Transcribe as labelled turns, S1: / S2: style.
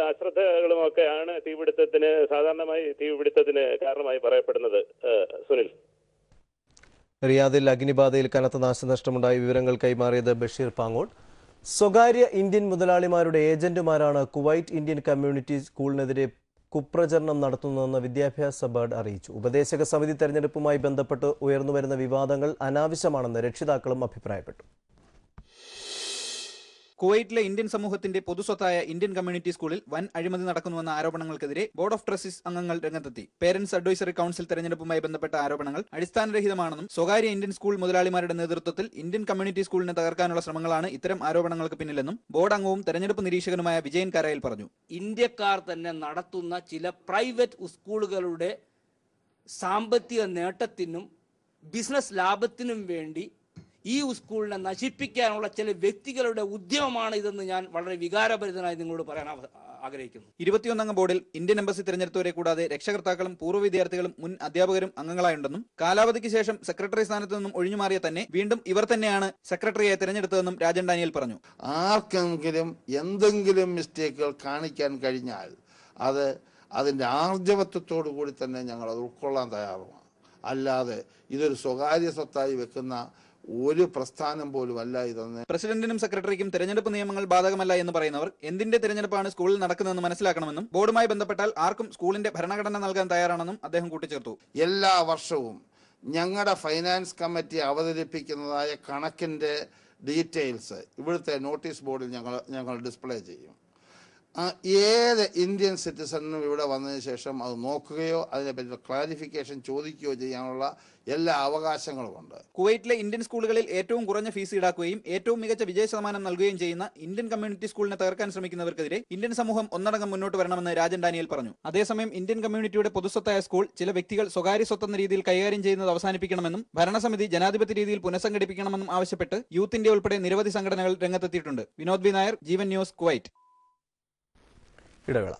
S1: അശ്രദ്ധകളുമൊക്കെയാണ് സാധാരണമായി തീപിടുത്തത്തിന് കാരണമായി പറയപ്പെടുന്നത്. സുനിൽ,
S2: റിയാദിൽ അഗ്നിബാധയിൽ കനത്ത നാശനഷ്ടമുണ്ടായി. വിവരങ്ങൾ കൈമാറിയത് ബഷീർ പാങ്ങോട്. സ്വകാര്യ ഇന്ത്യൻ മുതലാളിമാരുടെ ഏജന്റുമാരാണ് കുവൈറ്റ് ഇന്ത്യൻ കമ്മ്യൂണിറ്റി സ്കൂളിനെതിരെ കുപ്രചരണം നടത്തുന്നതെന്ന് വിദ്യാഭ്യാസ ബോർഡ് അറിയിച്ചു. ഉപദേശക സമിതി തെരഞ്ഞെടുപ്പുമായി ബന്ധപ്പെട്ട് ഉയർന്നുവരുന്ന വിവാദങ്ങൾ അനാവശ്യമാണെന്ന് രക്ഷിതാക്കളും അഭിപ്രായപ്പെട്ടു.
S3: കുവൈറ്റിലെ ഇന്ത്യൻ സമൂഹത്തിന്റെ പൊതുസ്വത്തായ ഇന്ത്യൻ കമ്മ്യൂണിറ്റി സ്കൂളിൽ വൻ അഴിമതി നടക്കുന്നുവെന്ന ആരോപണങ്ങൾക്കെതിരെ ബോർഡ് ഓഫ് ട്രസ്റ്റിസ് അംഗങ്ങൾ രംഗത്തെത്തി. പേരന്റ്സ് അഡ്വൈസറി കൌൺസിൽ തെരഞ്ഞെടുപ്പുമായി ബന്ധപ്പെട്ട ആരോപണങ്ങൾ അടിസ്ഥാനരഹിതമാണെന്നും സ്വകാര്യ ഇന്ത്യൻ സ്കൂൾ മുതലാളിമാരുടെ നേതൃത്വത്തിൽ ഇന്ത്യൻ കമ്മ്യൂണിറ്റി സ്കൂളിനെ തകർക്കാനുള്ള ശ്രമങ്ങളാണ് ഇത്തരം ആരോപണങ്ങൾക്ക് പിന്നിലെന്നും ബോർഡ് അംഗവും തെരഞ്ഞെടുപ്പ് നിരീക്ഷകനുമായ വിജയൻ കരയിൽ പറഞ്ഞു.
S4: ഇന്ത്യക്കാർ തന്നെ നടത്തുന്ന ചില പ്രൈവറ്റ് സ്കൂളുകളുടെ സാമ്പത്തിക നേട്ടത്തിനും ബിസിനസ് ലാഭത്തിനും വേണ്ടി ഈ സ്കൂളിനെ നശിപ്പിക്കാനുള്ള ചില വ്യക്തികളുടെ ഉദ്യമമാണ് ഇതെന്ന് ഞാൻ വളരെ വികാരഭരിതനായി നിങ്ങളോട് പറയാൻ ആഗ്രഹിക്കുന്നു.
S3: 21 ബോർഡിൽ ഇന്ത്യൻ എംബസി തെരഞ്ഞെടുത്തവരെ കൂടാതെ രക്ഷകർത്താക്കളും പൂർവ്വ വിദ്യാർത്ഥികളും മുൻ അധ്യാപകരും അംഗങ്ങളായുണ്ടെന്നും കാലാവധിക്ക് ശേഷം സെക്രട്ടറി സ്ഥാനത്ത് നിന്നും ഒഴിഞ്ഞുമാറിയ തന്നെ വീണ്ടും ഇവർ തന്നെയാണ് സെക്രട്ടറിയായി തെരഞ്ഞെടുത്തതെന്നും രാജൻ ഡാനിയൽ പറഞ്ഞു.
S5: ആർക്കെങ്കിലും എന്തെങ്കിലും മിസ്റ്റേക്കുകൾ കാണിക്കാൻ കഴിഞ്ഞാൽ അതിന്റെ ആർജവത്വത്തോടു കൂടി തന്നെ ഞങ്ങൾ അത് ഉൾക്കൊള്ളാൻ തയ്യാറുമാണ്. അല്ലാതെ ഇതൊരു സ്വകാര്യ സ്വത്തായി വെക്കുന്ന ഒരു പ്രസ്ഥാനം പോലും അല്ല ഇതെന്ന്.
S3: പ്രസിഡന്റിനും സെക്രട്ടറിക്കും തെരഞ്ഞെടുപ്പ് നിയമങ്ങൾ ബാധകമല്ല എന്ന് പറയുന്നവർ എന്തിന്റെ തെരഞ്ഞെടുപ്പാണ് സ്കൂളിൽ നടക്കുന്നതെന്ന് മനസ്സിലാക്കണമെന്നും ബോർഡുമായി ബന്ധപ്പെട്ടാൽ ആർക്കും സ്കൂളിന്റെ ഭരണഘടന നൽകാൻ തയ്യാറാണെന്നും അദ്ദേഹം കൂട്ടിച്ചേർത്തു.
S5: എല്ലാ വർഷവും ഞങ്ങളുടെ ഫൈനാൻസ് കമ്മിറ്റി അവതരിപ്പിക്കുന്നതായ കണക്കിന്റെ ഡീറ്റെയിൽസ് ഇവിടുത്തെ നോട്ടീസ് ബോർഡിൽ ഞങ്ങൾ ഡിസ്പ്ലേ ചെയ്യും. ഏത് ഇന്ത്യൻ സിറ്റിസണും ഇവിടെ വന്നതിന് ശേഷം അത് നോക്കുകയോ അതിനെപ്പറ്റി ക്ലാരിഫിക്കേഷൻ ചോദിക്കുകയോ ചെയ്യാനുള്ള എല്ലാ അവകാശങ്ങളുമുണ്ട്.
S3: കുവൈറ്റിലെ ഇന്ത്യൻ സ്കൂളുകളിൽ ഏറ്റവും കുറഞ്ഞ ഫീസ് ഈടാക്കുകയും ഏറ്റവും മികച്ച വിജയ ശതമാനം നൽകുകയും ചെയ്യുന്ന ഇന്ത്യൻ കമ്മ്യൂണിറ്റി സ്കൂളിനെ തകർക്കാൻ ശ്രമിക്കുന്നവർക്കെതിരെ ഇന്ത്യൻ സമൂഹം ഒന്നടങ്കം മുന്നോട്ട് വരണമെന്ന് രാജൻ ഡാനിയൽ പറഞ്ഞു. അതേസമയം ഇന്ത്യൻ കമ്മ്യൂണിറ്റിയുടെ പൊതുസ്വത്തായ സ്കൂൾ ചില വ്യക്തികൾ സ്വകാര്യ സ്വത്തെന്ന രീതിയിൽ കൈകാര്യം ചെയ്യുന്നത് അവസാനിപ്പിക്കണമെന്നും ഭരണസമിതി ജനാധിപത്യ രീതിയിൽ പുനഃസംഘടിപ്പിക്കണമെന്നും ആവശ്യപ്പെട്ട് യൂത്ത് ഇന്ത്യ ഉൾപ്പെടെ നിരവധി സംഘടനകൾ രംഗത്തെത്തിയിട്ടുണ്ട്. വിനോദ് വി നായർ, ജീവൻ ന്യൂസ്, കുവൈറ്റ്.
S2: ഇടവേള.